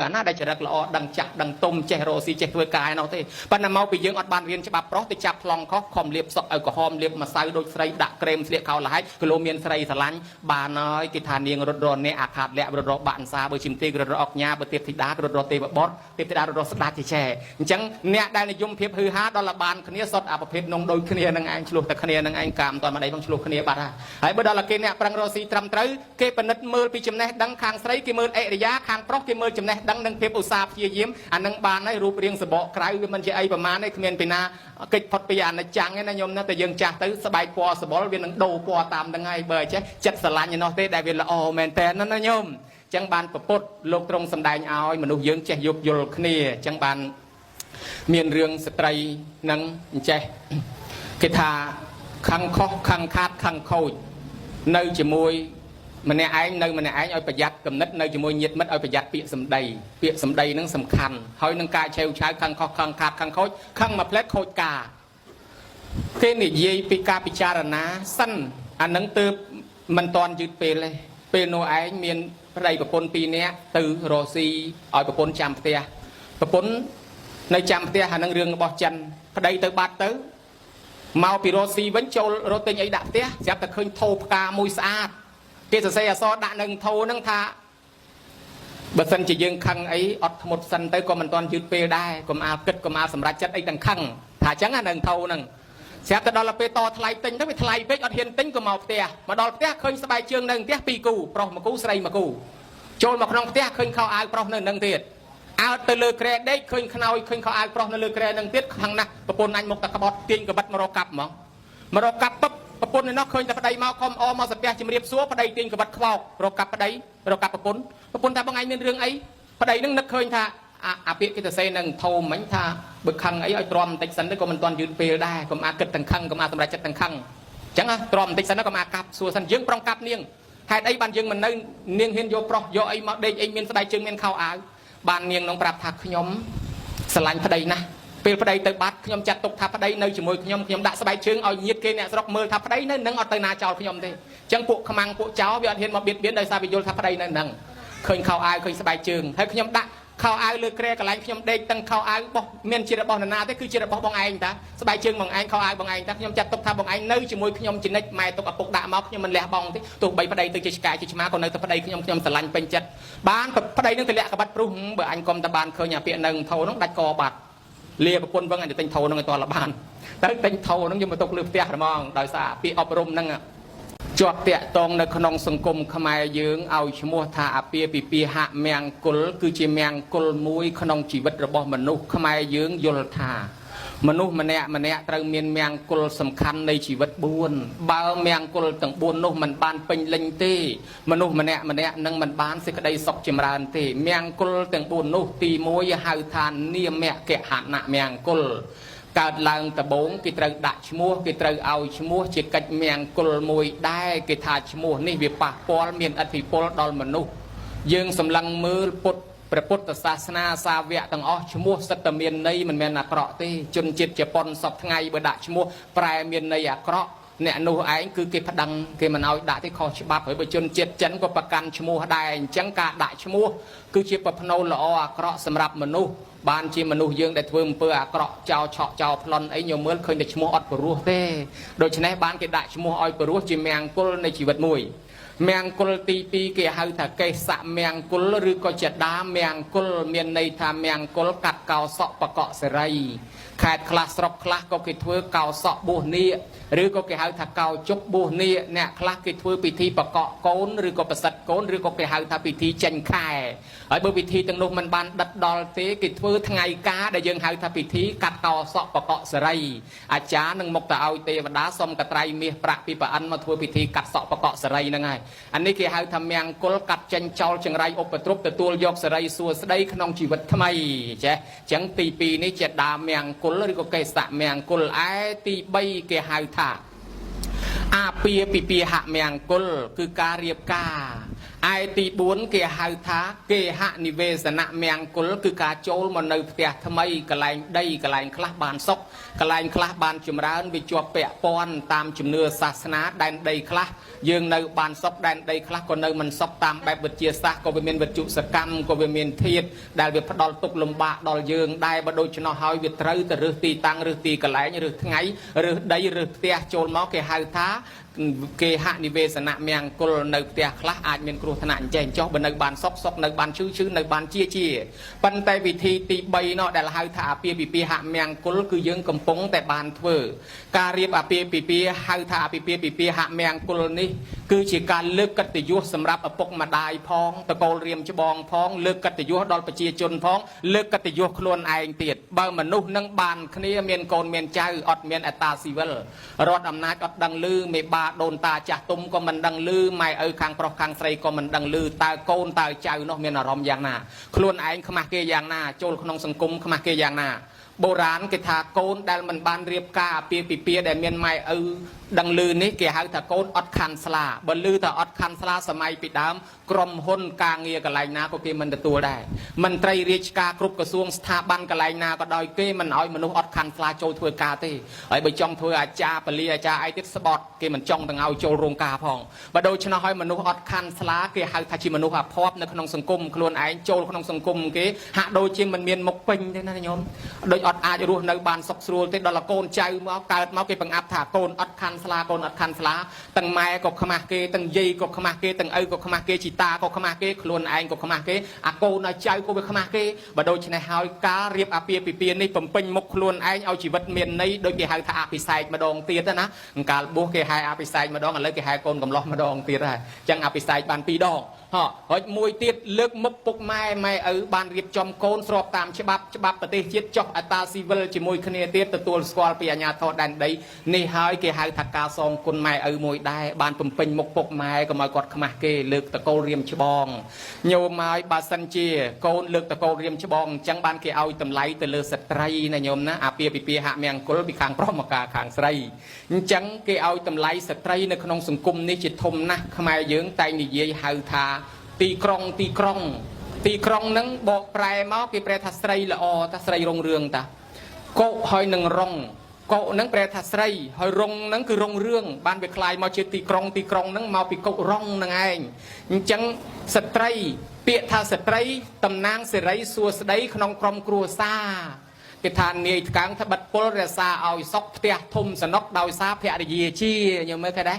น่าได้จะรักละอดังจักดังต้มเจโรซีเจตัวกายเนาะที่ปัญหาเมาไปยังอดบานเรียนฉบับเพราะติจับพลองเขาคอมเลียบสกแอลกอฮอล์เลียบมาใส่โดยใส่ดักเกรมเสียเขาหลายกิโลเมตรใส่สลันบานน้อยกิธานีรถรอนเนี่ยอาคาดและรถรอบานซาเบอร์ชิมตีรถออกยาเบอร์เตียบธิดารถรถเตบอสเตียบธิดารถรถสตาร์ทแช่จังเนี่ยได้ในยมเพียบฮือฮาดอลลาบานคเนียสดอาประเภทนงโดยคเนียนังไงฉลุแต่คเนียนังไงกามตอนมาได้ต้องฉลุคเนียบาร์ไอ้เบอร์ดอลลาเกเนี่ยปรังโรซีตรำตรึเกปนิดมือปีจำแนกดังคางไซเกมือเอริยาคางปรอกเกมือจำแนกดังนังเพียบอุตสาห์เพียยิ้มอันนังบานให้รูปเรียงสบกไกรมันจะไอประมาณให้เมียนไปนาเกิดพอดไปยานในจังเนี่ยนะยมนะแต่ยังจ่าตื้อสบายปอสบอลเวียนนังโดปอตามดังไงเบอร์ใช่จัดสลันยันนอเตได้เวลาออแมนแต่นั่นนะยมจังบานประปดโลกตรงสำได้เอามนุษย์ยังเจยุบยุลคเนียจังบานเมียนเรื่องสตรีนังเจกิธาคังคอคังคาดคังโคยในจมวยมันเนี่ยไอ้ในมันเนี่ยไอ้เอาประหยัดกำนัดในจมวยเย็ดมัดเอาประหยัดเปียสำได้นั่งสำคัญเฮ้ยนั่งกายเชลใช้คังคอคังคาดคังโคยคังมาเพลทโคยกาเทนี่ยีปีกาปิจารณาสั้นอันนั้นตืบมันตอนยืดเปเลยเปโนไอ้เมียนไรประปนปีนี้ตือโรซีอ่อยประปนจำเตียประปนในจำเตียหันนังเรื่องบอจันพอได้ตือบาดตือมาปีโรซีวันโจโรติงไอ้ดักเตี้ยจะแต่เคยโทกามุยสะอาดเกษตรเสียซอด่าหนึ่งโทนั่งท่าบัดสันจะยังคังไอ้อดหมดสันเตยก็มันตอนยืดเปได้ก็มาเกิดก็มาสำหรับจัดไอ้ดังคังถ้าจังอันหนึ่งโทนั่งเสียแต่ดอลลาร์เปต่อทลายติงถ้าไปทลายเป๊กอดเห็นติงก็มาเตี้ยมาดอลเตี้ยเคยสบายเชิงหนึ่งเตี้ยปีกูปลอกมากูใส่มากูโจลมาขนมเตี้ยเคยเข้าอายปลอกหนึ่งเตี้ยเอาแต่เลือกแกรได้เคยขนาวเคยเข้าอายปลอกนั่นเลือกแกรหนึ่งเตี้ยขังนะประปนอันมกตะกบดเตียงกับบัดมารอกับมั้งมารอกับปั๊บประปนในนอกเคยแต่ประเดี๋ยวมาคอมอมาสเปียจิมเรียบซัวประเดี๋ยวตีนกับบัดขวอกเรากับประเดี๋ยวเรากับประปนทำบางไงในเรื่องไอ้ประเดี๋ยวนึกเคยท่าอาเปียกิตเซนึงโทมเหมือนท่าบึกคังไอ้ตรอมติดสันได้ก็มันตอนยืนเปรได้ก็มาเกิดตั้งคังก็มาสำหรับจัดตั้งคังจังอ่ะตรอมติดสันก็มากับสัวสันยึงปรองกับเนียงให้ไอ้บ้านยึงมันเนียงเห็นโยปรอกโยไอ้มาเด็กไอ้เมียนสบายจึงเมียนข้าวอาบ้านเนียงน้องปราบถักขยมสลายประเดี๋ยวนะเปรประเดี๋ยวเติบัดขยมจัดตกทับประเดี๋ยวในจมูกขยมด่าสบายจึงเอาเงียบเกเนี่ยสลบมือทับประเดี๋ยวนั่งเอาเตยนาเจ้าขยมเด้จังปุกขมังปุกเจ้าเบียดเห็นมาเบียดโดยซาบิโยทับประเดี๋ยวนั่งเคยข้าวอาเคยสบายจึงให้ขยมด่าข้าวอาเลือกแกรกอะไรขยมเด็กตั้งข้าวอาบอกเมียนจิระบอกนาแต่คือจิระบอกบางไอ้ตาสบายจึงบางไอ้ข้าวอาบางไอ้ตาขยมจัดตกทับบางไอ้ในจมูกขยมจินในไม้ตกอปุกด่ามาขยมมันแหลกบองที่ตัวใบประเดี๋ยวตัวจิกายจิมาคนในตัวประเดี๋ยวขยมสลันเป็นจัดบ้านประเดี๋ยวนึงตัวแหลกกับบัดปรุงเบอร์อันกรมตะบานเคยเนี่ยเปียนึงเท่าน้องดัดกอบัดเลียประปนบางอันจะเป็นเท่าน้องตัวละบ้านแต่เป็นเท่าน้องยังมาตกลืมเตี้ยมองโดยสาปีอบรมนั่งจวบเตะตรงในขนมสังคมขมายยืงเอาชมัวท่าอาเปียปีหะแมงกุลคือจีแมงกุลมุ้ยขนมชีวิตระบบมนุษย์ขมายยืงยลธามนุษย์มันเนี่ยตรึงเมียนแมงกุลสำคัญในชีวิตบุญบ่าวแมงกุลต่างบุญนุษย์มันบานเป็นลิงตีมนุษย์มันเนี่ยนั่งมันบานสิกได้สกจิมรานตีแมงกุลต่างบุญนุษย์ตีมุ้ยหายทานเนียแม่แกะหันหน้าแมงกุลการลังตะบงกิตรดัชมัวกิตรเอาชมัวจิกัดเมียงกุลมวยได้กิทาชมัวนี่วิปะปอลเมียนอธิปอลดอลมนุษย์ยืงสำลังมือปุตประพุทธศาสนาสาเวะต่างอ๋อชมัวสัตเมียนในมันเมียนอักระตีจนจิตจะปนสับไงบดาชมัวแปรเมียนในอักระเนี่ยนูไอ้คือเก็บพดังเก็บมันเอาด่าที่คอฉบับเผยไปจนเจ็ดจันก็ประกันชมัวได้จังกาด่าชมัวคือเจ็บประพนละออักระสำหรับมนุษย์บ้านจีมนุษย์ยังได้ทวงเปื่อเกราะเจ้าเฉาะเจ้าพลอนไอ้โยมเมื่อเคยได้ชมัวอดปรัวเต้โดยเฉพาะบ้านเกด่าชมัวอ้อยปรัวจีแมงกุลในชีวิตมวยแมงกุลตีปีเกหาถ้าเกษะแมงกุลหรือก็จะด่าแมงกุลเมียนในทาแมงกุลกัดเกาเสาะประเกาะเสไรขาดคลาสรบคลาก็กิทเวเกาเสาะบูนี้หรือก็เกหาถ้าเกาจุกบูนี้เนี่ยคลากิทเวพิธีประเกาะโกนหรือก็ประสัดโกนหรือก็เกหาถ้าพิธีเจนไข่ไอ้เบอร์พิธีต่างโน้มันบานดัดดอลเตกิทเวทั้งไงกาได้ยังหาถ้าพิธีกัดเกาเสาะประเกาะเสไรอาจารย์นึงมกตะเอาเตวดาสมกตไรเมียประปิปะอันมาทวพิธีกัดเสาะประเกาะเสไรนั่งไงอันนี้เกหาทำแมงกุลกัดเจนเจ้าจังไรอุปตรบแต่ตัวยกเสไรสัวสได้ขนมชีวิตทำไมเจ๊จังตีปีนี้เจ็ดดาแมงกุลหรือก็เกษะแมงกุลไอตีใบเกหาท่าอาเปียปีหะแมงกุลคือการเรียบกา ai tí bốn kia hai thá kia hạ ni về sân nạ mèng cul cứ cá trâu mà nơi tiệt tham ấy cái lạnh đây cái lạnh khlas bàn sốc cái lạnh khlas bàn chùm rán vì cho bẹ pon tam chùm nưa sa sná đan đây khlas dương nơi bàn sốc đan đây khlas còn nơi mình sốc tam bẹp vật chia xa có về miền vật trụ sạc cam có về miền thiệt đại việt đòn tục lồng bạc đòn dương đại bắt đôi cho nó hỏi việt trâu từ rước tì tăng rước tì cái lạnh rước ngay rước đây rước tiệt trâu máu kia hai thá kê hạ ni về sân nạ mèng cul nơi tiệt khlas ai miền cua thằng nạn chạy cho bên nơi bàn sốc nơi bàn chữ nơi bàn chia pan tay vị thi tì bay nó đại là hai thả pi hạ mèng cul cứ dương cầm pống tại bàn thưa cà riệp pi hai thả pi hạ mèng cul ní cứ chỉการเลือกกติยุสำหรับปกมาได้พองตะโกเรียมจะบองพองเลือกกติยุดอลปจีจนพองเลือกกติยุคลวนไอเตียดบางมนุษย์นั่งบานคณีเมียนโกนเมียนใจอดเมียนอัตตาซีเวลรถอำนาจอดดังลือไม่บาโดนตาจักตุ่มก็มันดังลือไม่คางปลอกคางใส่ก็มันดังลือตาโกนตาใจเนาะเมียนอารมณ์อย่างน่ะคลวนไอขมาเกยอย่างน่ะโจลขนมสังคมขมาเกยอย่างน่ะโบราณกิธาโกนได้มันบานเรียบกาเปียได้เมียนไม่ดังลือนี่เกี่ยหาถ้าโกนอดคันสลาบนลือถ้าอดคันสลาสมัยปิดดามกรมหุนกางเงียกับไรนาก็เกี่ยมันตัวได้มันไตรเรียชกากรุบกระทรวงสถาบันกับไรนาก็ดอยเกี่ยมันเอามนุษย์อดคันสลาโจถวยกาตีไอ้ใบจองถวยอาจารย์ปลีอาจารย์ไอติสบอดเกี่ยมันจ้องตั้งเอาโจโรงกาพองมาโดยชนะให้มนุษย์อดคันสลาเกี่ยหาถ้าชิมนุษย์พอบในขนมสังคมคลวนไอโจขนมสังคมเกี่ยหาโดยเชียงมันเมียนมกปิงได้นะโยมโดยอดอาจะรู้ในบานสกสรูที่ดอลโกนใจมาเกิดมาเกี่ยปังอับถาโกนอดคันสลาโกนอดคันสลาตั้งไม้ก็ขมาเกตั้งยีก็ขมาเกตั้งก็ขมาเกจิตาก็ขมาเกคลวนไอก็ขมาเกอาโกนใจก็ไปขมาเกบโดยชนะหายกาเรียบอาเปียนี่ผมเป็นมกคลวนไอเอาชีวิตเมียนในโดยเกี่ยหายถ้าอาปิไซมาดองเตียนะการบุกเกี่ยหายอาปิไซมาดองอะไรเกี่ยหายโกนกับล้อมาดองเตียได้จังอาปิไซบานปีดองฮะเฮ้ยมวยตีเลือกมุกปุกไม้บานเรียบจอมโกนสอบตามฉบับปฏิเชียจอกอัตราซีเวลจิมวยคเนเตียตัวสกอลปีญญาทอดันได้นี่หายเกี่ยหายถักกาซองคนไม้มวยได้บานปุ่มเป็นมุกปุกไม้ก็มากอดขมาเกเลือกตะโกเรียมฉบองโยไม้บาสันเจียโกนเลือกตะโกเรียมฉบองจังบานเกี่ยเอาตำไลตะเลือสตรีนะโยมนะอาเปียหะเมียงกุลบิคางพร้อมกาขางสตรีจังเกี่ยเอาตำไลสตรีในขนมสังคมนี่จิตทมนะขมายเยื้องไตนิเยหายทาตีกรองนั้นบอกแปรมากี่แปรทัศไตรละอทัศไตรรงเรืองตาโกหอยหนึ่งรงโกนั้นแปรทัศไตรหอยรงนั้นคือรงเรื่องบ้านไปคลายมาเชื่อตีกรองนั้นมาปีโกรงนั่งไงจังสตรีเปียทัศไตรตำนางเสรีสัวสไดขนมกรมครัวซากิธานเนียกลางทบัดปลเรซาเอาซอกเตียทมสนกดาวซาเพียรยีชียังไม่เคยได้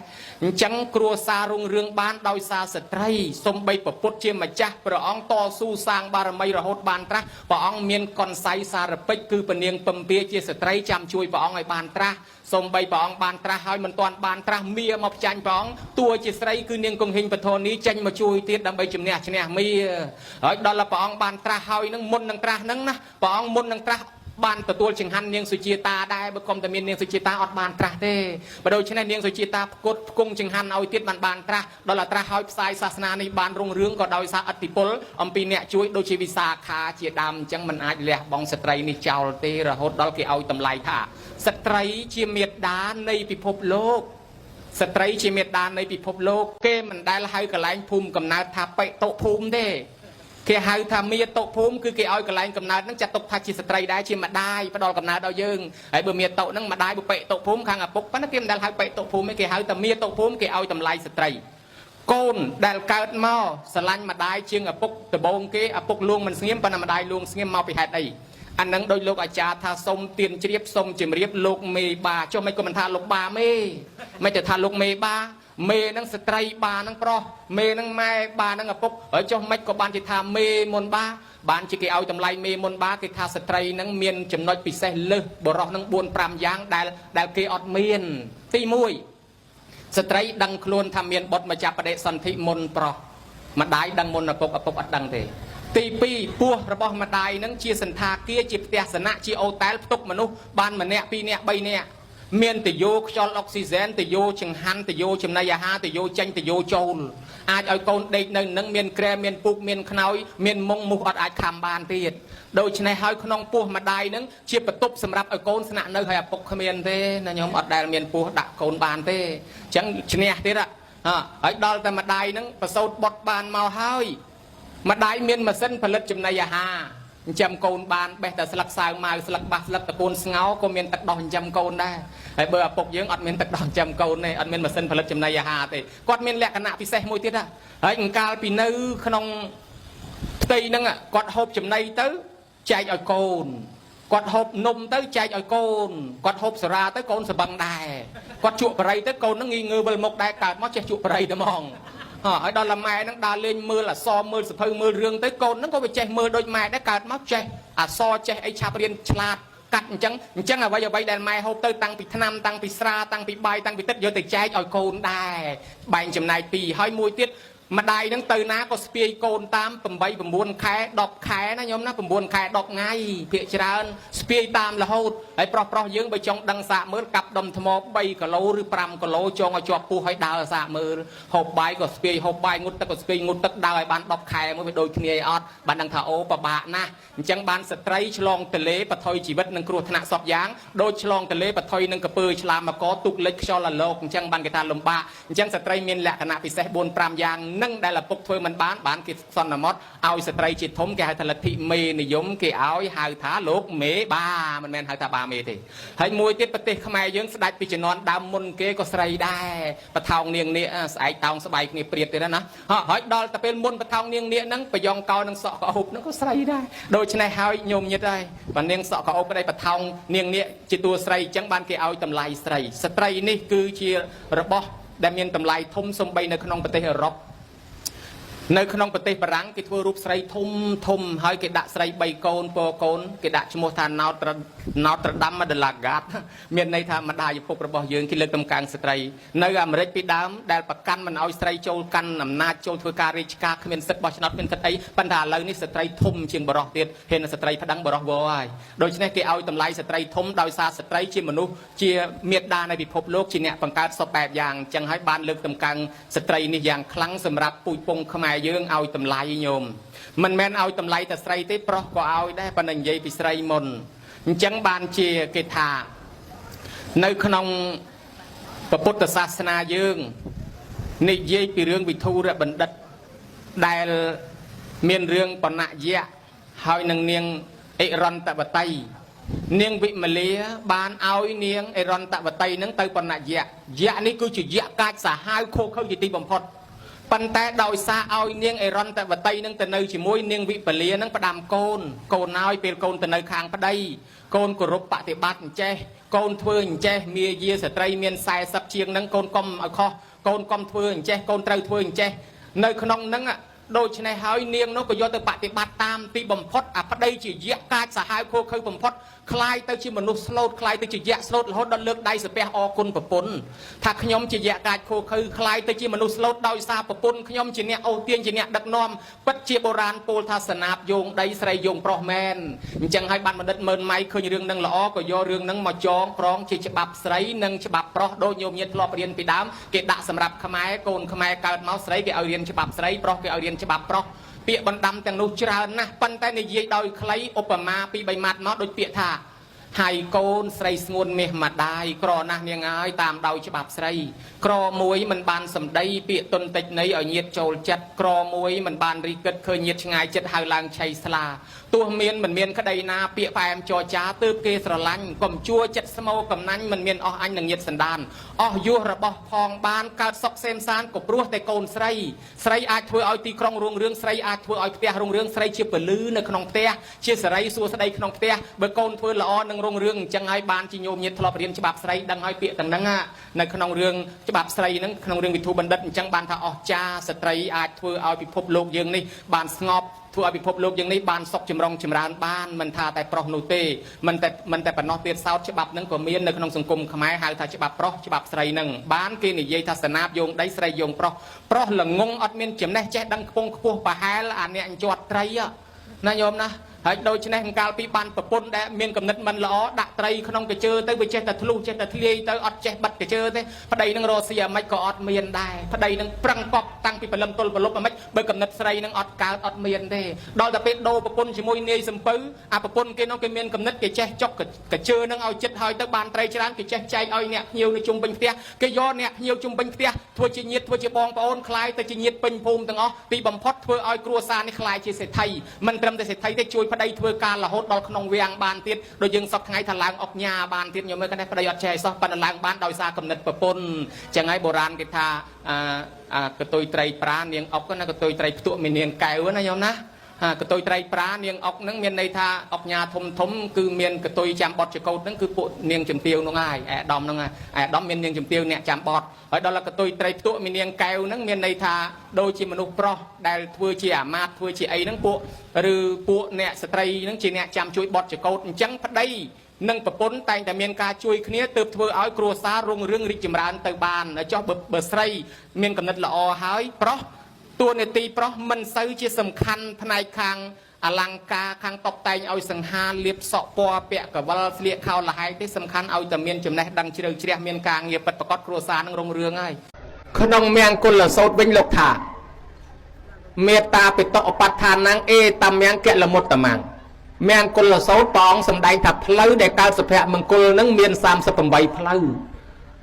จังครัวซารุ่งเรืองบ้านดาวซาสตรีสมใบประพุทธเชี่ยมาจ้าพระองค์ต่อสู้สร้างบารมีระหดบานตระพระองค์เมียนกอนไซสารปิกคือปเนียงปมเปียเชี่ยสตรีจำช่วยพระองค์ให้บานตระสมใบปองบานตราหอยมันตอนบานตราเมียมาจันปองตัวจิตไรคือเนียงกงหิงปะโทนี้จันมาช่วยเตี้ยดำใบจุ่มเนี่ยชเนี่ยเมียหอยดอลละปองบานตราหอยนั่งมนนั่งตรานั่งนะปองมนนั่งตราบ้านตัวเชิงหันเนียงสุจิตาได้บุคคลแต่เมียนเนียงสุจิตาอดบานตราเด้ประโดยชนะเนียงสุจิตากดกุ้งเชิงหันเอาเตี้ยบานตราดอลละตราหอยสายศาสนาในบ้านรุ่งเรืองก็ดอยซาอติพลอมปีเนี่ยช่วยโดยชีวิสาขาเจียดำจังมันอาจเลี้ยบองสตรีนี่เจ้าเตระหดดอลกี่เอาตำไลท่าสตรีเชียเมียดดานในพิภพโลกสตรีเชียเมียดดานในพิภพโลกเกมันได้ละให้กระไรภูมิกำนาทับไปโตภูมิเด้เกี่ยหายทำมีโตภูมิคือเกี่ยเอากระไรกำนานั่งจัดตกทัชิสตรีได้เชียมาได้ประดอลกำนาดาวยึงไอ้เบอร์เมียโตนั่งมาได้บุเปโตภูมิข้างอ่ะปุ๊บปั้นนักเกี่ยมได้ให้ไปโตภูมิไม่เกี่ยหายแต่เมียโตภูมิเกี่ยเอาตำไลสตรีโกนได้เกิดมาสลันมาได้เชียงอ่ะปุ๊บตะบงเกี่ยอ่ะปุ๊บลวงมันเสียมปนมาได้ลวงเสียมมาไปหาได้อันนั้นโดยโลกอาจารย์ทาสมเตียนเจียบสมจิมเรียบโลกเมบาเจ้าไม่ก็มันทาโลกบาไม่แต่ทาโลกเมบาเมนั่งสตรีบานั่งปรเมนั่งไม้บานั่งกระปุกเจ้าไม่ก็บานจิตาเมมนบาบานจิเกเอาจำไลเมมนบาเกทาสตรีนั่งเมียนจำนวนปิเศษเลือบรอนั่งบวนปรามยางได้เกอดเมียนที่มุยสตรีดังคลวนทำเมียนบดมาจับประเดสันทิมนปรมาได้ดังมนกระปุกอัดดังเตตีปีปัวระบอบมาได้นั่งเชียสันทาเกียจิตเตสนะชีโอแตลตุกมนุษย์บ้านมันเนี่ยปีเนี่ยใบเนี่ยเมียนติโยจอลออกซิเจนติโยจึงหันติโยจึงนายาฮาติโยจังติโยโจลอาจเอาโกนเด็กหนึ่งนั่งเมียนแกรเมียนปุกเมียนขนอยเมียนมงมุกอดอาจคำบานเตียดโดยในหอยขนมปัวมาได้นั่งเชียประตุบสำหรับเอาโกนสนะเนื้อหอยปกเมียนเต้นายมอดได้เมียนปัวดักโกนบานเต้จังชเนี่ยเต้ละ ហើយដល់តែម្ដាយហ្នឹងប្រសូតបត់បានមកហើយម្ដាយមានម៉ាស៊ីនផលិតចំណីអាហារចិញ្ចឹមកូនបានបេះតែស្លឹកសាវម៉ាវស្លឹកបាសស្លឹកតកូនស្ងោក៏មានទឹកដោះចិញ្ចឹមកូនដែរហើយបើឪពុកយើងអត់មានទឹកដោះចិញ្ចឹមកូនទេអត់មានម៉ាស៊ីនផលិតចំណីអាហារទេគាត់មានលក្ខណៈពិសេសមួយទៀតហើយអង្កាលពីនៅក្នុងផ្ទៃហ្នឹងគាត់ហូបចំណីទៅចែកឲ្យកូនគាត់ហូបនំទៅចែកឲ្យកូនគាត់ហូបសារាទៅកូនសបឹងដែរគាត់ជក់បរិយទៅកូនហ្នឹងងើវិលមុខដែរកើតមកចេះជក់បរិយតែហ្មងហើយដល់ម៉ែហ្នឹងដើរលេងមើលអសមើលសភៅមើលរឿងទៅកូនហ្នឹងក៏វាចេះមើលដូចម៉ែដែរកើតមកចេះអសចេះអីឆាប់រៀនឆ្លាតកាត់អញ្ចឹងអ្វីដែលម៉ែហូបទៅតាំងពីថ្នាំតាំងពីស្រាតាំងពីបាយតាំងពីទឹកយកទៅចែកឲ្យកូនដែរបែងចំណែកពីហើយមួយទៀតម្ដាយហ្នឹងទៅណាក៏ស្ពាយកូនតាម8 9ខែ10ខែណាញោមណា9ខែ10ថ្ងៃភាកច្រើនស្ពាយតាមរហូតហើយប្រុសយើងបើចង់ដឹងសាកមើលកាប់ដុំថ្ម3គីឡូឬ5គីឡូចងឲ្យជាប់ពោះឲ្យដើរសាកមើលហូបបាយក៏ស្ពាយហូបបាយងូតទឹកក៏ស្ពាយងូតទឹកដើរឲ្យបាន10ខែមួយវាដូចគ្នាអត់បានដឹងថាអូពិបាកណាស់អញ្ចឹងបានស្ត្រីឆ្លងទលេបថុយជីវិតនឹងគ្រោះថ្នាក់សពយ៉ាងដូចឆ្លងទលេបថុយនឹងកពើឆ្លាមមកទុកលិចខ្យល់អាលោកអញ្ចឹងបានគេថាលំបាកអញ្ចឹងស្ត្រីមានលក្ខណៈពិសេស4 5យ៉ាងនឹងដែលឪពុកធ្វើមិនបានគេសន្មត់ឲ្យស្ត្រីជាធំគេហៅថាលទ្ធិមេនិយមគេឲ្យហៅថាលោកមេបាមិនមែនហៅថាបាមេទេហើយមួយទៀតប្រទេសខ្មែរយើងស្ដេចពីជំនាន់ដើមមុនគេក៏ស្រីដែរបថោងនាងនាគស្អែកតោងស្បែកគ្នាព្រាតទៀតណាហើយដល់តែពេលមុនបថោងនាងនាគហ្នឹងប្រយ៉ងកោនឹងសក់កោបហ្នឹងក៏ស្រីដែរដូច្នេះហើយញោមញាតិហើយបើនាងសក់កោបប្តីបថោងនាងនាគជាតួស្រីអញ្ចឹងបានគេឲ្យតម្លៃស្រីស្ត្រីនេះគឺជារបស់ដែលមានតម្លៃធំសំបីនៅក្នុងប្រទេសអឺរ៉ុបនៅក្នុងប្រទេសបារាំងគេធ្វើរូបស្រីធំហើយគេដាក់ស្រី3កូនពរកូនគេដាក់ឈ្មោះថាណោត្រដាមដឡាហ្គាតមានន័យថាម្ដាយឪពុករបស់យើងគេលើកតម្កើងស្ត្រីនៅអាមេរិកពីដើមដែលប្រកាន់មិនឲ្យស្រីចូលកាន់អំណាចចូលធ្វើការរាជការគ្មានសិទ្ធិបោះឆ្នោតគ្មានសិទ្ធិអីប៉ុន្តែឥឡូវនេះស្ត្រីធំជាងបរិសុទ្ធទៀតហេតុស្ត្រីប្តឹងបរិសុទ្ធវល់ហើយដូច្នេះគេឲ្យតម្លៃស្ត្រីធំដោយសារស្ត្រីជាមនុស្សជាមេដានៃពិភពលោកជាអ្នកបង្កើតសពបែបយ៉ាងអញ្ចឹងហើយបានលើកតម្កើងស្ត្រីនេះយ៉ាងខ្លាំងសម្រាប់ពូជពងខ្មែរយើងឲ្យតម្លៃញោមមិនមែនឲ្យតម្លៃតែស្រីទេប្រុសក៏ឲ្យដែរប៉ុន្តែនិយាយពីស្រីមុនអញ្ចឹងបានជាគេថានៅក្នុងពុទ្ធសាសនាយើងនិយាយពីរឿងវិធុរបណ្ឌិតដែលមានរឿងបណយៈហើយនឹងនាងអិរន្តវតីនាងវិមលាបានឲ្យនាងអិរន្តវតីនឹងទៅបណយៈយៈនេះគឺជាយៈកាចសាហាវខូខើជាទីបំផុតប៉ុន្តែដោយសារឲ្យនាងអិរន្តវតីនឹងទៅនៅជាមួយនាងវិបលានឹងផ្ដាំកូនកូនឲ្យពេលកូនទៅនៅខាងប្តីកូនគោរពបប្រតិបត្តិអញ្ចេះកូនធ្វើអញ្ចេះមាយាស្ត្រីមាន40ជាងនឹងកូនកុំឲ្យខុសកូនកុំធ្វើអញ្ចេះកូនត្រូវធ្វើអញ្ចេះនៅក្នុងនឹងដូច្នេះហើយនាងនោះក៏យកទៅបប្រតិបត្តិតាមទីបំផុតអាប្តីជាយៈកាចសាហាវខូខើបំផុតคล้ายទៅជាមនុស្សស្លូតคล้ายទៅជាយៈស្លូតរហូតដល់លើកដៃសាពះអរគុណប្រពន្ធថាខ្ញុំជាយៈកាចខូខើคล้ายទៅជាមនុស្សស្លូតដោយសារប្រពន្ធខ្ញុំជាអ្នកអូសទាញជាអ្នកដឹកនាំពិតជាបុរាណពោលថាសនាបយោងដីស្រីយោងប្រុសមែនអញ្ចឹងហើយបានបណ្ឌិតមើលម៉ៃឃើញរឿងនឹងល្អក៏យករឿងនឹងមកចងក្រងជាច្បាប់ស្រីនិងច្បាប់ប្រុសដូចញោមញាតិធ្លាប់រៀនពីដើមគេដាក់សម្រាប់ខ្មែរកូនខ្មែរកើតមកស្រីគេឲ្យរៀនច្បាប់ស្រីប្រុសគេឲ្យរៀនច្បាប់ប្រុសពាក្យបណ្ដាំទាំងនោះច្រើនណាស់ប៉ុន្តែនិយាយដោយខ្លីឧបមាពី3ម៉ាត់មកដូចពាក្យថាហើយកូនស្រីស្ងួនមាសម្ដាយក្រណាស់នាងហើយតាមដោយច្បាប់ស្រីក្រមួយមិនបានសម្ដីពាក្យទុនតិចនៃឲ្យញាតចូលចិត្តក្រមួយមិនបានរីគិតឃើញញាតឆ្ងាយចិត្តហៅឡើងឆៃស្លាទោះមានមិនមានក្តីណាពាក្យផ្អែមចរចាទើបគេស្រឡាញ់កុំជួចិត្តស្មោកំណាញ់មិនមានអស់អញនឹងញាតសណ្ដានអស់យោះរបស់ផងបានកើតសុខសេមសានក៏ព្រោះតែកូនស្រីស្រីអាចធ្វើឲ្យទីក្រុងរុងរឿងស្រីអាចធ្វើឲ្យផ្ទះរុងរឿងស្រីជាពលឺនៅក្នុងផ្ទះជាសេរីសួស្តីក្នុងផ្ទះបើកូនធ្វើល្អនឹងរុងរឿងអញ្ចឹងហើយបានជាញោមញាតធ្លាប់រៀនច្បាប់ស្រីដឹងហើយពាក្យទាំងហ្នឹងនៅក្នុងរឿងច្បាប់ស្រីហ្នឹងក្នុងរឿងវិធុបណ្ឌិតអញ្ចឹងបានថាអស្ចារ្យស្ត្រីអាចធ្វើឲ្យពិភពលោកយើងនេះបានស្ងប់ធ្វើឲ្យពិភពលោកយើងនេះបានសុខចម្រុងចម្រើនបានមិនថាតែប្រុសនោះទេមិនតែប៉ុណ្ណោះទៀតសោតច្បាប់ហ្នឹងក៏មាននៅក្នុងសង្គមខ្មែរហៅថាច្បាប់ប្រុសច្បាប់ស្រីហ្នឹងបានគេនិយាយថាសនាបយោងដីស្រីយោងប្រុសល្ងងអត់មានចំណេះចេះដឹងខ្ពង់ខ្ពស់ប្រហែលអាអ្នកជាប់ត្រីណាញោមណាហ ហើយដូចនេះកាលពីបានប្រពន្ធដែលមានកំណត់មិនល្អដាក់ត្រីក្នុងកញ្ជើទៅវាចេះតែធ្លុះចេះតែធ្លាយទៅអត់ចេះបិទកញ្ជើទេប្តីនឹងរស់ស៊ីអាម៉េចក៏អត់មានដែរប្តីនឹងប្រឹងកប់តាំងពីព្រលឹមទល់ប្រលប់អាម៉េចបើកំណត់ស្រីនឹងអត់កើតអត់មានទេដល់តែពេលដូរប្រពន្ធជាមួយនាយសំពៅអាប្រពន្ធគេនោះគេមានកំណត់គេចេះចុកកញ្ជើនឹងឲ្យចិត្តហើយទៅបានត្រីច្រើនគេចេះចែកឲ្យអ្នកភ្ញៀវនៅជុំវិញផ្ទះគេយកអ្នកភ្ញៀវជុំវិញផ្ទះធ្វើជាញាតិធ្វើជាបងប្អូនខ្លាយទៅជាញាតិពេញភូមិទាំងអស់ពីបំផុតធ្វើឲ្យគ្រួសារនេះខ្លាយជាសេដ្ឋីមិនត្រឹមតែសេដ្ឋីទេជួយប្តីធ្វើការរហូតដល់ក្នុងវាំងបានទៀតដូចយើងសពថ្ងៃថាឡើងអុកញ៉ាបានទៀតញោមមើលកណ្ដេះប្តីអត់ចេះសោះប៉ុន្តែឡើងបានដោយសារកំណត់ប្រពន្ធចឹងហើយបុរាណគេថាកតុយត្រីប្រានាងអុកណាកតុយត្រីផ្ទក់មាននាងកែវណាញោមណាកតុយត្រីប្រានាងអុកហ្នឹងមានន័យថាអុកញ៉ាធំធំគឺមានកតុយចាំបត់ចកោតហ្នឹងគឺពួកនាងជំទាវហ្នឹងហើយអាដាមហ្នឹងអាដាមមាននាងជំទាវអ្នកចាំបត់ហើយដល់កតុយត្រីផ្ទក់មាននាងកែវហ្នឹងមានន័យថាដូចជាមនុស្សប្រុសដែលធ្វើជាអាមាត្យធ្វើជាអីហ្នឹងពួកឬពួកអ្នកស្ត្រីហ្នឹងជាអ្នកចាំជួយបត់ចកោតអញ្ចឹងប្តីនិងប្រពន្ធតែងតែមានការជួយគ្នាទើបធ្វើឲ្យគ្រួសាររុងរឿងរីកចម្រើនទៅបានចុះបើស្រីមានកំណត់ល្អហើយប្រុសតួនាទីប្រុសមិនសូវជាសំខាន់ផ្នែកខាងអលង្ការខាងតុបតែងឲ្យសង្ហាលៀបសក់ពណ៌ពាក់កវលស្លៀកខោលហែកទេសំខាន់ឲ្យតែមានចំណេះដឹងជ្រៅជ្រះមានការងារពិតប្រាកដគ្រួសារនឹងរុងរឿងហើយក្នុងមង្គលសោតវិញលោកថាមេត្តាបិតឧបដ្ឋានណាំងអេតមង្គលមុតតមង្គមង្គលសោតព្រះអង្គសម្ដែងថាផ្លូវដែលកើតសុភមង្គលនឹងមាន38ផ្លូវ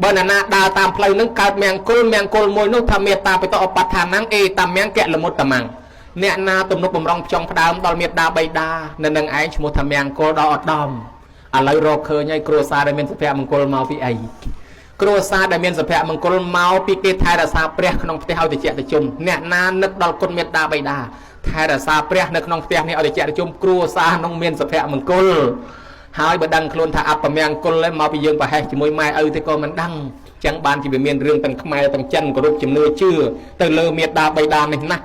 បើណាដើរតាមផ្លូវនឹងកើតមង្គលមួយនោះថាមេត្តាបិតឧបដ្ឋានណាំងអេតមង្គលមុតតមង្គអ្នកណាទំនុកបំរុងផ្ចង់ផ្ដើមដល់មេត្តាបៃតានៅនឹងឯងឈ្មោះថាមង្គលដល់ឧត្តមឥឡូវរកឃើញហើយគ្រួសារដែលមានសុភមង្គលមកពីអីគ្រួសារដែលមានសុភមង្គលមកពីគេថែរក្សាព្រះក្នុងផ្ទះឲ្យតិចតិជុំអ្នកណានឹកដល់គុណមេត្តាបៃតាថែរក្សាព្រះនៅក្នុងផ្ទះនេះឲ្យតិចតិជុំគ្រួសារនោះមានសុភមង្គលហើយបើដឹងខ្លួនថាអពមង្គលហើយមកពីយើងប្រហែសជាមួយម៉ែឪទេក៏មិនដឹងចឹងបានជាវាមានរឿងទាំងខ្មែរទាំងចិនគោរពជំនឿជឿទៅលើមេត្តាបៃតានេះណា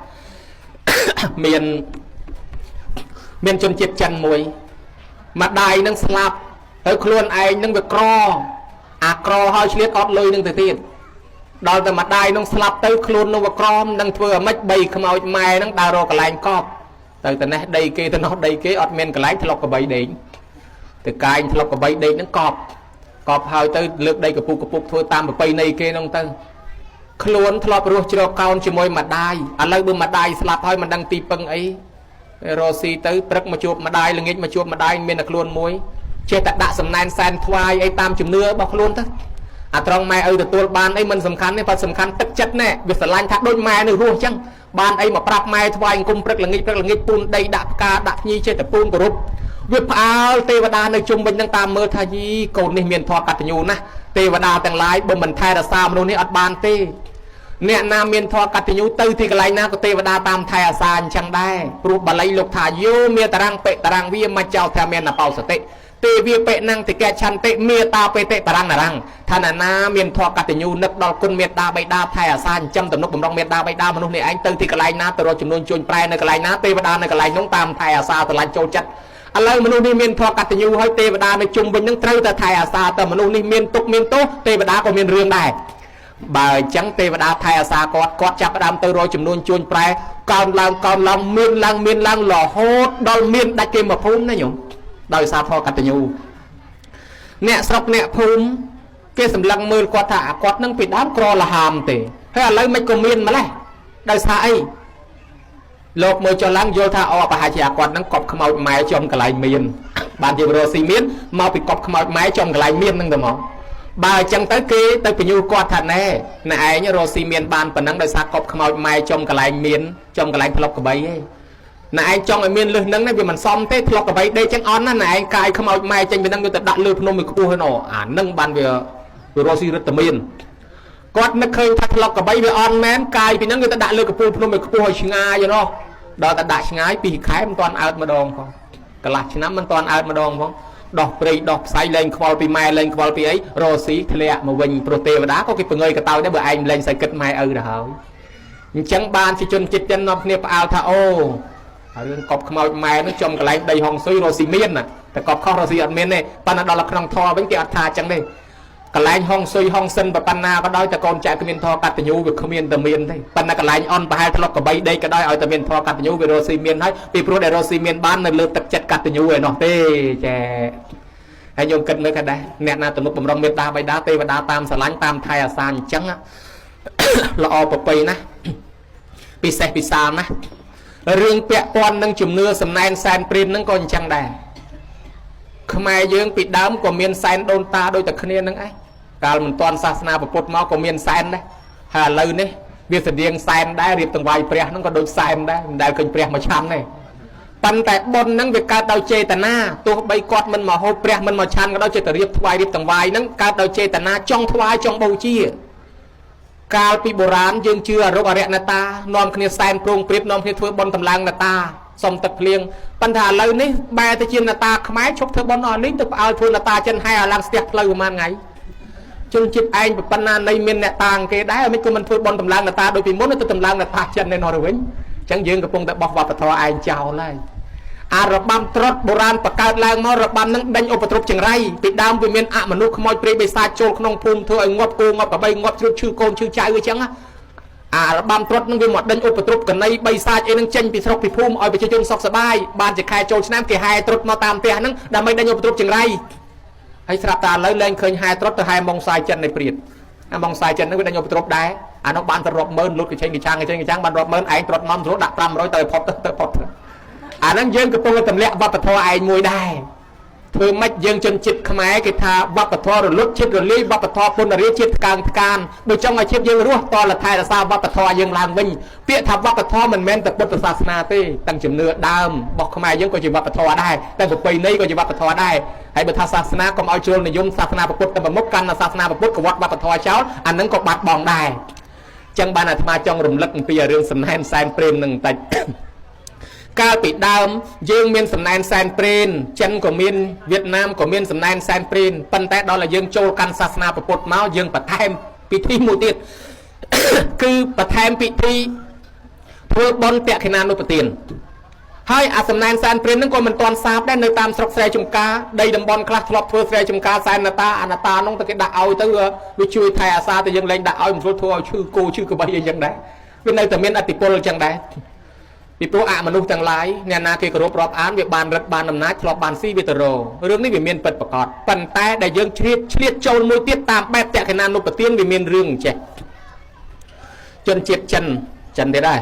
មានជនជាតិចិនមួយម្ដាយនឹងស្លាប់ទៅខ្លួនឯងនឹងវាក្រអាក្រហើយឆ្លៀតអត់លុយនឹងទៅទៀតដល់តែម្ដាយនឹងស្លាប់ទៅខ្លួននោះវាក្រមនឹងធ្វើអាម៉េចបីខ្មោចម៉ែនឹងដើររកកន្លែងកប់ទៅតែនេះដីគេទៅនោះដីគេអត់មានកន្លែងធ្លុកកបីដេកទៅកាយធ្លុកកបីដេកនឹងកប់ហើយទៅលើកដីកពុកធ្វើតាមប្រពៃណីគេនោះទៅខ្លួនធ្លាប់រស់ជ្រកកោនជាមួយម្ដាយឥឡូវបើម្ដាយស្លាប់ហើយមិនដឹងទីពឹងអីរស់ស៊ីទៅព្រឹកមកជួបម្ដាយល្ងាចមកជួបម្ដាយមានតែខ្លួនមួយចេះតែដាក់សំណែនសែនថ្វាយអីតាមជំនឿរបស់ខ្លួនទៅអាត្រង់ម៉ែឪទទួលបានអីមិនសំខាន់ទេប៉ុន្តែសំខាន់ទឹកចិត្តណែវាស្រឡាញ់ថាដូចម៉ែនៅរស់អញ្ចឹងបានអីមកប្រាប់ម៉ែថ្វាយអង្គមព្រឹកល្ងាចពូនដីដាក់ផ្កាដាក់ភ្ញីចេះតែពូនគោរពវាផ្អើលទេវតានៅជុំវិញនឹងតាមមើលថាយីកូននេះមានធម៌កតញ្ញូណាស់ទេវតាទាំងឡាយបើមិនថែរក្សាមនុស្សនេះអត់បានទេអ្នកណាមានធម៌កតញ្ញូទៅទីកន្លែងណាក៏ទេវតាតាមថែអាសាអញ្ចឹងដែរព្រោះបាលីលោកថាយោមេតារាំងបិតារាំងវាមកចោលថាមានអបោសតិទេវាបិណੰតិកឆន្តិមេតាបេតិតារាំងនរាំងថាណាមានធម៌កតញ្ញូនឹកដល់គុណមេត្តាបិតាថែអាសាចិញ្ចឹមទំនុកបំរុងមេត្តាបិតាមនុស្សនេះឯងទៅទីកន្លែងណាទៅរកចំនួនជួញប្រែនៅកន្លែងណាទេវតានៅកន្លែងនោះតាមថែអាសាស្រឡាញ់ចូលចិត្តឥឡូវមនុស្សនេះមានធម៌កតញ្ញូហើយទេវតានៅជុំវិញនឹងត្រូវតែថែអាសាតែមនុស្សនេះមានទុកមានទោសទេវតាក៏មានរឿងដែរបើអញ្ចឹងទេវតាថែអាសាគាត់ចាប់ផ្ដើមទៅរកចំនួនជួញប្រែកោនឡើងមានឡើងរហូតដល់មានដាច់គេមកភូមិណាញោមដោយសារធម៌កតញ្ញូអ្នកស្រុកអ្នកភូមិគេសម្លឹងមើលគាត់ថាគាត់នឹងពីដើមក្រលហាមទេហើយឥឡូវមិនក៏មានម្លេះដោយសារអីលោកមើលចុះឡើងយល់ថាប្រហែលជាគាត់នឹងកប់ខ្មោចម៉ែចំកន្លែងមានបានជារស់ស៊ីមានមកពីកប់ខ្មោចម៉ែចំកន្លែងមាននឹងទៅមកបើអញ្ចឹងទៅគេទៅបញ្ញូគាត់ថាណែឯងរស់ស៊ីមានបានប៉ុណ្ណឹងដោយសារកប់ខ្មោចម៉ែចំកន្លែងមានចំកន្លែងផ្លុកកបីឯងណែឯងចង់ឲ្យមានលឹះនឹងវាមិនសមទេផ្លុកកបីដេកចឹងអន់ណាណែឯងកាយខ្មោចម៉ែចេញពីនឹងទៅដាក់លើភ្នំមួយខ្ពស់ហ្នឹងអានឹងបានវារស់ស៊ីរឹតតែមានគាត់នឹកឃើញថាផ្លុកកបីវាអន់មែនកាយពីនឹងទៅដាក់លើកពូលភ្នំមួយខ្ពស់ឲ្យឆ្ងាយហ្នឹងដល់តែដាក់ឆ្ងាយ2ខែមិនទាន់អើតម្ដងផងកន្លះឆ្នាំមិនទាន់អើតម្ដងផងដោះព្រៃដោះផ្សៃលែងខ្វល់ពីម៉ែលែងខ្វល់ពីអីរស់ស៊ីធ្លាក់មកវិញព្រោះទេវតាក៏គេបង្ងើយកតោដែរបើឯងលែងស្អីគិតម៉ែឪទៅហើយអញ្ចឹងបានជាជនចិត្តចិននាំគ្នាផ្អើលថាអូរឿងកប់ខ្មោចម៉ែនឹងចំកន្លែងដីហុងស៊ុយរស់ស៊ីមានតែកប់ខុសរស់ស៊ីអត់មានទេប៉ុន្តែដល់ក្នុងធម៌វិញគេអត់ថាអញ្ចឹងទេ កន្លែងហងស៊ុយហងសិនប៉ុណ្ណាក៏ដោយតែកូនចៅគ្មានធកតញ្ញូវាគ្មានតែមានទេប៉ុន្តែកន្លែងអន់ប្រហែលធ្លាប់កបីដេកក៏ដោយឲ្យតែមានធកតញ្ញូវារស់ស៊ីមានហើយពីព្រោះដែលរស់ស៊ីមានបាននៅលើទឹកចិត្តកតញ្ញូឯនោះទេចាហើយញោមគិតមើលក៏ដែរអ្នកណាទំនុកបំរុងមេត្តាបិតាទេវតាតាមស្រឡាញ់តាមថែអាសាអញ្ចឹងល្អប្រពៃណាស់ពិសេសពិសាលណាស់រឿងពាក់ព័ន្ធនឹងជំនឿសំណែនសែនព្រានហ្នឹងក៏អញ្ចឹងដែរខ្មែរយើងពីដើមក៏មានសែនដូនតាដូចតែគ្នានឹងឯងកាលមិនទាន់សាសនាពុទ្ធមកក៏មានសែនដែរហើយឥឡូវនេះវាស្តៀងសែនដែររៀបទាំងវាយព្រះហ្នឹងក៏ដូចសែនដែរមិនដែលឃើញព្រះមកឆាន់ទេប៉ុន្តែបុណ្យហ្នឹងវាកើតដោយចេតនាទោះបីគាត់មិនមកហូបព្រះមិនមកឆាន់ក៏ដោយចេះតែរៀបថ្វាយរៀបទាំងវាយហ្នឹងកើតដោយចេតនាចង់ថ្វាយចង់បូជាកាលពីបុរាណយើងជឿអរុគអរិយណតានាំគ្នាសែនប្រងព្រៀបនាំគ្នាធ្វើបុណ្យតម្លើងណតាសុំទឹកភ្លៀងប៉ុន្តែឥឡូវនេះបែរទៅជាណតាខ្មែរឈប់ធ្វើបុណ្យអស់នេះទៅផ្អើលធ្វើណតាចិនហើយឲ្យឡើងស្ទះផ្លូវប្រហែលថ្ងៃជនជាតិឯងប៉ុណ្ណានៃមានអ្នកតាគេដែរមិនក៏មិនធ្វើបុណ្យតម្លើងណតាដូចពីមុនទៅតម្លើងណតាចិននៅនោះវិញអញ្ចឹងយើងកំពុងតែបោះវប្បធម៌ឯងចោលហើយអារបាំត្រុតបុរាណបង្កើតឡើងមករបាំនឹងដេញឧបទ្រពចង្រៃពីដើមវាមានអមនុស្សខ្មោចព្រាយបិសាចចូលក្នុងភូមិធ្វើឲ្យងាប់គោងាប់ក្របីងាប់ជ្រូកឈឺកូនឈឺចៅអញ្ចឹងអារបាំត្រុតនឹងវាមកដេញឧបទ្រពកណីបិសាចអីនឹងចេញពីស្រុកពីភូមិឲ្យប្រជាជនសុខសប្បាយបានជាខែចូលឆ្នាំគេហែត្រុតមកតាមផ្ទះហ្នឹងដើម្បីដេញឧបទ្រពចង្រៃហើយស្រាប់តែឥឡូវលែងឃើញហែត្រុតទៅហែម៉ងសាយចិននៃព្រាតអាម៉ងសាយចិនហ្នឹងវាដេញឧបទ្រពដែរអានោះបានទៅរាប់ម៉ឺនលុតកញ្ចេញកញ្ចាំងបានរាប់ម៉ឺនឯងត្រុតមកត្រុតដាក់500ទៅផុតទៅផុតអាហ្នឹងយើងកំពុងតែទម្លាក់វប្បធម៌ឯងមួយដែរធ្វើម៉េចយើងជនជាតិខ្មែរគេថាវប្បធម៌រលត់ជាតិរលាយវប្បធម៌ពុនរាជាតិផ្កានបើចង់ឲ្យជាតិយើងរស់តលថែរក្សាវប្បធម៌យើងឡើងវិញពាក្យថាវប្បធម៌មិនមែនតែពុទ្ធសាសនាទេទាំងជំនឿដើមរបស់ខ្មែរយើងក៏ជាវប្បធម៌ដែរតែប្រពៃណីក៏ជាវប្បធម៌ដែរហើយបើថាសាសនាកុំឲ្យជ្រុលនិយមសាសនាពុទ្ធទៅមុខកាន់សាសនាពុទ្ធក៏វត្តវប្បធម៌ចោលអានឹងក៏បាត់បង់ដែរអញ្ចឹងបានអាត្មាចង់រំលឹកអំពីរឿងសំណែនសែនព្រាននឹងបន្តិចកាលពីដើមយើងមានសំណែនសែនព្រានចិនក៏មានវៀតណាមក៏មានសំណែនសែនព្រានប៉ុន្តែដល់តែយើងចូលកាន់សាសនាពុទ្ធមកយើងបន្ថែមពិធីមួយទៀតគឺបន្ថែមពិធីធ្វើបុណ្យតក្កិណានុបទានហើយអាសំណែនសែនព្រានហ្នឹងក៏មិនទាន់សាបដែរនៅតាមស្រុកស្រែចំការដីតំបន់ខ្លះធ្លាប់ធ្វើស្រែចំការសែនណតាអនតានោះទៅគេដាក់ឲ្យទៅវាជួយថែអាសាទៅយើងលែងដាក់ឲ្យមិនធ្វើឲ្យឈឺគោឈឺក្បីអីចឹងដែរវានៅតែមានឥទ្ធិពលចឹងដែរពីព្រោះអមនុស្សទាំងឡាយអ្នកណាគេគោរពរាប់អានវាបានរឹតបានអំណាចធ្លាប់បានស៊ីវាទៅរករឿងនេះវាមានពិតប្រាកដប៉ុន្តែដែលយើងឆ្លៀតចូលមួយទៀតតាមបែបតក្កិណានុបទានវាមានរឿងអញ្ចេះជនជាតិចិនទៀតដែរ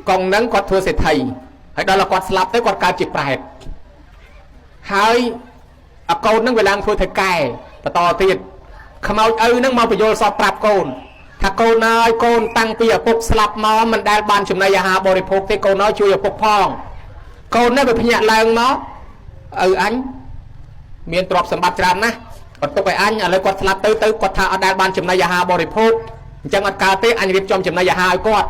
កងហ្នឹងគាត់ធ្វើសេដ្ឋីហើយដល់គាត់ស្លាប់ទៅគាត់កើតជាប្រែតហើយអកូនហ្នឹងវាឡើងធ្វើថៃកែបន្តទៀតខ្មោចឪហ្នឹងមកបញ្យល់សពប្រាប់កូនថាកូនអើយកូនតាំងពីឪពុកស្លាប់មកមិនដែលបានចំណីអាហារបរិភោគទេកូនអើយជួយឪពុកផងកូននេះវាភ្ញាក់ឡើងមកឪអញមានទ្រព្យសម្បត្តិច្រើនណាស់គាត់ទុកឲ្យអញឥឡូវគាត់ស្លាប់ទៅគាត់ថាអត់ដែលបានចំណីអាហារបរិភោគអញ្ចឹងអត់កើតទេអញរៀបចំចំណីអាហារឲ្យគាត់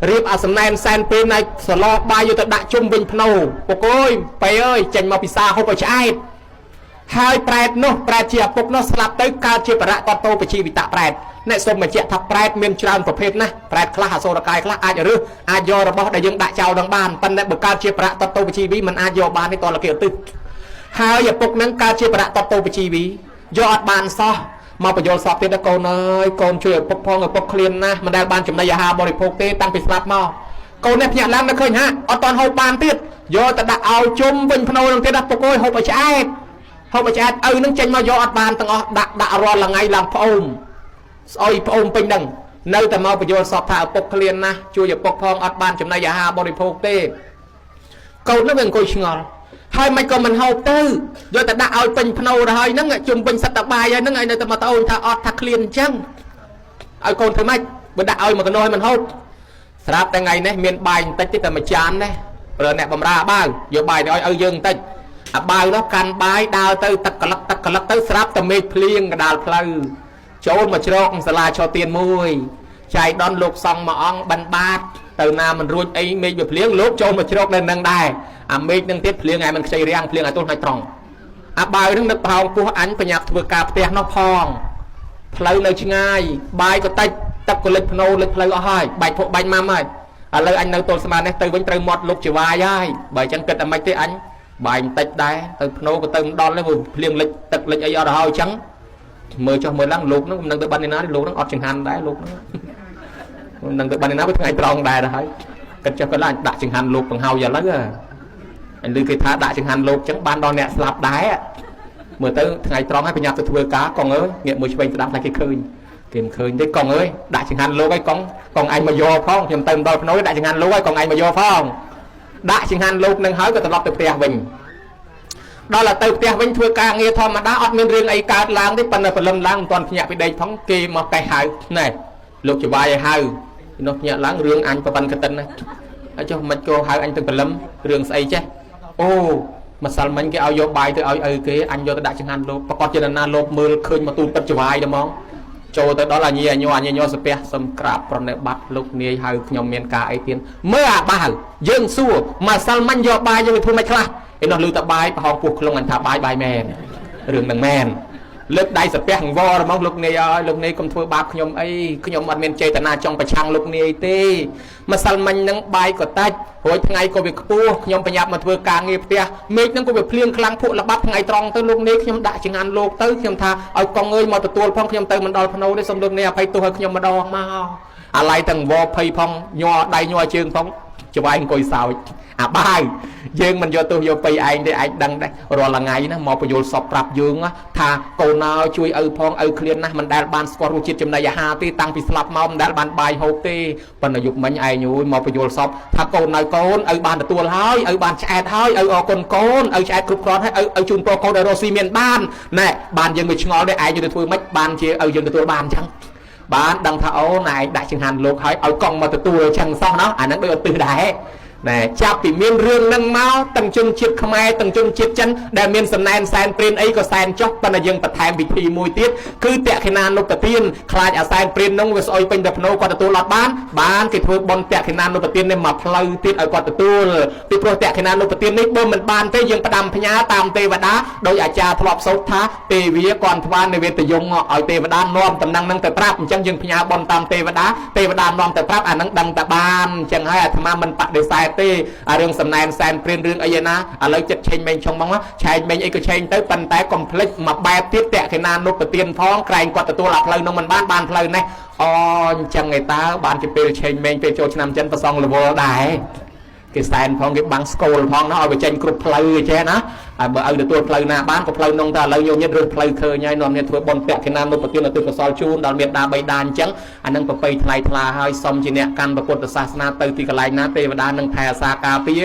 រៀបអាសំណែនសែនពេលណៃសឡបាយយកទៅដាក់ជុំវិញភ្នោពុកអើយប៉ៃអើយចេញមកពិសាហូបឲ្យឆ្អែតហើយប្រែតនោះប្រែតជាឪពុកនោះស្លាប់ទៅកើតជាបរៈតតោបជីវិតប្រែតអ្នកសូមបញ្ជាក់ថាប្រែតមានច្រើនប្រភេទណាស់ប្រែតខ្លះអសូរកាយខ្លះអាចរើសអាចយករបស់ដែលយើងដាក់ចោលនឹងបានប៉ុន្តែបើកើតជាបរៈតតោបជីវិមិនអាចយកបានទេតលគេឧទ្ទិសហើយឪពុកនឹងកើតជាបរៈតតោបជីវិយកអត់បានសោះមកបញ្យល់សពទៀតកូនអើយកូនជួយឪពុកផងឪពុកឃ្លានណាស់មិនដែលបានចំណីអាហារបរិភោគទេតាំងពីស្លាប់មកកូននេះភ្ញាក់ឡើងនៅឃើញហាអត់តន់ហូបបានទៀតយកទៅដាក់ឲ្យជុំវិញភ្នោនឹងទៀតពុកអើយហូបឲ្យឆ្អែតហូបឲ្យឆ្អែតឪនឹងចេញមកយកអត់បានទាំងអស់ដាក់រាល់ថ្ងៃឡើងផ្អូមស្អុយផ្អូមពេញហ្នឹងនៅតែមកបញ្យល់សពថាឪពុកឃ្លានណាស់ជួយឪពុកផងអត់បានចំណីអាហារបរិភោគទេកូននោះវាអង្គុយឆ្ងល់ហើយមិនក៏មិនហូបទៅយកតែដាក់ឲ្យពេញភ្នោទៅហើយហ្នឹងជុំពេញសិតតបាយហើយហ្នឹងឲ្យនៅតែមកតអូនថាអត់ថាឃ្លានអញ្ចឹងឲ្យកូនធ្វើម៉េចបើដាក់ឲ្យមកកណ្ដោឲ្យមិនហូបស្រាប់តែថ្ងៃនេះមានបាយបន្តិចទេតែមួយចានដែរប្រើអ្នកបំរើបាវយកបាយទៅឲ្យយើងបន្តិចអាបាវនោះកាន់បាយដើរទៅទឹកកលឹកទៅស្រាប់តែមេឃភ្លៀងកដាលផ្លូវចូលមកជ្រកសាលាឆោទៀនមួយចៃដនលោកសង្ឃមួយអង្គបិណ្ឌបាតទៅណាមិនរួចអីមេឃវាភ្លៀងលោកចូលមកជ្រកនៅនឹងដែរអាមេឃនឹងទៀតភ្លៀងឯងមិនខ្ចីរាំងភ្លៀងឲ្យទល់ឲ្យត្រង់អាបាវនឹងនឹកប្រហោងពោះអញប្រញាប់ធ្វើការផ្ទះនោះផងផ្លូវនៅឆ្ងាយបាយក៏តិចទឹកក៏លិចភ្នោលិចផ្លូវអស់ហើយបាច់ពួកបាច់ម៉ាំហើយឥឡូវអញនៅទល់ស្មាននេះទៅវិញត្រូវមាត់លុកជាវាយហើយបើអញ្ចឹងគិតតែមិនទេអញបាយបន្តិចដែរទៅភ្នោក៏ទៅមិនដល់ទេព្រោះភ្លៀងលិចទឹកលិចអីអត់ទៅហើយអញ្ចឹង mơ cho mơ lăng lục nó cũng đang tự ban đi nói lục nó ọt chừng hàn đá lục nó đang tự ban đi nói với ngày tròn đài là thấy cách cho cái là đại chừng hàn lục bằng hào giờ lắm à anh lưu cái thá đại chừng hàn lục chẳng ban đòn nẹt slap đái á mơ tới ngày tròn hay phải nhập từ thưa cá còn ơi nghiệm mười bên đáp lại cái khơi tìm khơi đấy còn ơi đại chừng hàn lục ấy còn anh mà vô phong nhầm tên tôi nói đại chừng hàn lục ấy còn anh mà vô phong đại chừng hàn lục nâng hới của tập lọc từ tè mình đó là từ tè vinh thưa ca nghe thom mà đã ọt miên riêng ấy cao lang đấy phần là phần lâm lang toàn nhẹ bị đầy phóng kê mà cái hài này lục chỉ bài hài nó nhẹ láng riêng anh và phần cái tên này cho mình cô hài anh từng phần lâm riêng xây chứ ô mà sao mình cái ao vô bài từ ao cái anh vô tới đại chừng hàn lục và còn trên là lục mưa khơi mà tu tập chỉ bài đúng không cho tới đó là nhẹ nhòa spe xâm crap còn lại bắt lục này hài nhom miền cả ấy tiền mới bà dương xua mà sao mình vô bài như thôi mày khla nó lưu tập bài học cuộc long anh thả bài mèn đường đằng mèn lớp đây sập hàng vo rồi mong lúc này công thua bạc nhom ấy cứ nhom ăn men chơi tana trong bài trang lúc này tê mà sao mình nâng bài của ta hồi ngày có việc pu nhom phải nhập mà thua càng nghiệp tia mấy nâng có việc liêng khlang phụ là bắt ngày tròn tới lúc này nhom đại chừng ăn lô tới nhom tha ở con ơi mà tụi phong nhom tới mình đòi phano đấy xong lúc này phải tôi nhom mà đo mà lại thằng vo pay phong nhò đầy nhò chương phong cho anh coi sao bài dương mình vô tôi vô pi anh để anh đăng đây rồi là ngày nó một vô sọp rạp dương á thà cô nào chui phong clean na mình đã ban score chiết chấm này hà ti tăng bị slap mong đã ban bài hộp ti phần là dục mình ai nhui một vô sọp thà cô nào con ban được tua hơi ban chat hơi con chat group con hay chung pro con rồi xi miền ban nè ban dương người ngó đây ai như tôi mất ban chia dương tôi ban chẳng ban đăng thảo này đại trường hàn lục hay con mà tôi chẳng xong nó nó đưa từ đấy nè chạp bị miên rương nâng máu tầng chân chiết khmer tầng chân chiết chân để miên sầm nén san prin ấy có san chóc và là dân bật thèm bị thi mùi tiết cứ tẹt khi nan lúc đầu tiên khai ở san prin nông với soi pin đập nô qua từ lọt bán cái thôi bon tẹt khi nan lúc đầu tiên nên mà plei tiết ở qua từ thì pro tẹt khi nan lúc đầu tiên đấy bơm mình ban tới dânประดำพญาtam tê và đá đôiอาจารย์ทลอบสดท้าเตวีก่อนทวารในเวทยงเอาเตวดานน้อมตำนังนั่งแต่ปราบจังยังพญาบอลตามเตวดาน้อมแต่ปราบอันนั้นดังแต่บานจังให้ธรรมะมันปะเดสายเตเรื่องสำนักแซนเปลี่ยนเรื่องอะไรนะอะไรจะเชนเมงชงมั้งวะเชนเมงไอ้ก็เชนเต้ปันแต่คอมเพล็กซ์มาแบบที่แตะขนาดนกตะเตียนท้องไกลกว่าตัวหลักเลยน้องมันบ้านเพลินเนี่ยอ๋อจังไงตาบ้านจะเป็นเชนเมงเป็นโจชนำจันประซองหรือว่าได้cái sàn phong cái băng school phong nó ở bên trên group play chứนะบเอาเดี๋ยวตัวเพลย์นาบ้านก็เพลย์นงตาเราโยนยัดเรื่องเพลย์เคยยัยนอนเนี่ยทัวบอลแปะขนาดนกปะเตียนตัวกระสอบชูนดอนเมียดาใบดานจังอันนั้นก็ไปทลายทลาให้ซอมจีเนียกันประกวดศาสนาเตยตีกระไลนะเตวดานังแพรสากาปี